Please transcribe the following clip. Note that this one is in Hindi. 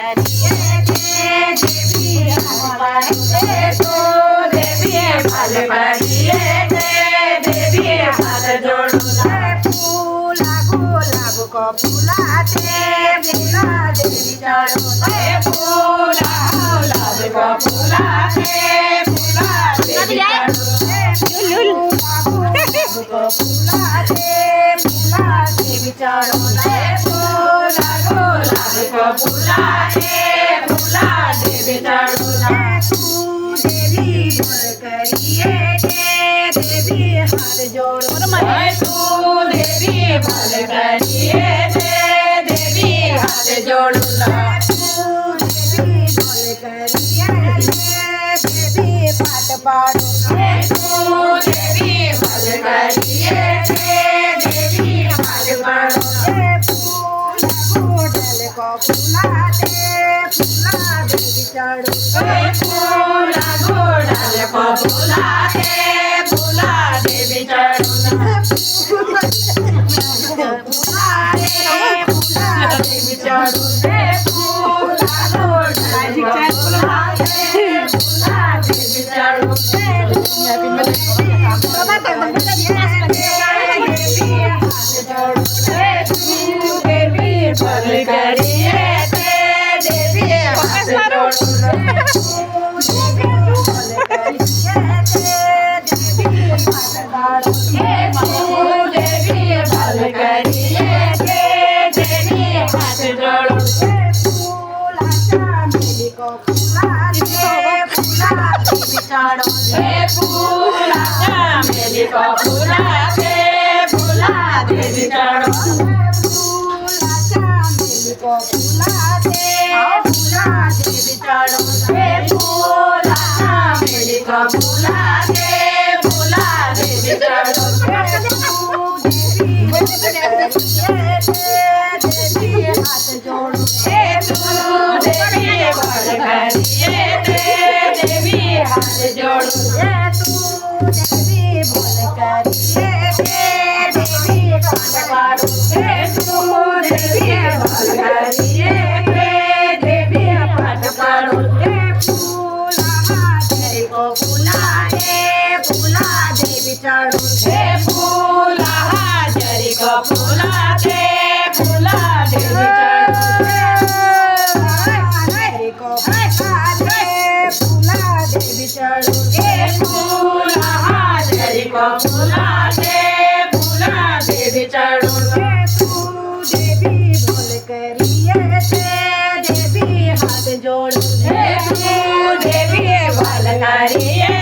करिए देवी हमारे तो देवी फल करिए देवी हाथ जोड़ू फूला गुलाब को फूलाते फूला देवी चढ़ो फूला गुलाब को फूलाते फूला देवी चढ़ो को फूलाते फूला देवी चढ़ो फूला गुलाब को फूलाते फूला देवी चढ़ो देवी बोल करिए देवी हाथ जोड़ो तू देवी बोल करिए देवी हाथ जोड़ो देवी बोल करिए देवी पाठ पाड़ो तू देवी बोल करिए देवी पाठ पाड़ो फूला गोडल को फूलाते फूला देवी चढ़ो फूला गोडल को फूलाते फूला देवी चढ़ो फूला देवी चढ़ो फूला गोडल को फूलाते फूला देवी चढ़ो देवी फल करिए देवी हाथ जोड़ो देवी फल करिए देवी हाथ जोड़ो फूला चामेली को फूलाते फूला देवी चढ़ो फूला चामेली को फूलाते फूला देवी चढ़ो फूला चामेली को फूलाते फूला देवी चढ़ो फूला चामेली को फूलाते फूला देवी चढ़ो देवी हाथ जोड़ो देवी बोल करिए देवी हाथ जोड़ो देवी बोल करिए देवी पाठ पाड़ो देवी बोल करिए देवी पाठ पाड़ो फूला हाजरी को फूलाते फूला देवी चढ़ो फूला हाजरी को फूलाते फूला देवी चढ़ो फूला हाजरी को फूलाते फूला देवी चढ़ो देवी बोल करिए देवी हाथ जोड़ो देवी बोल करिए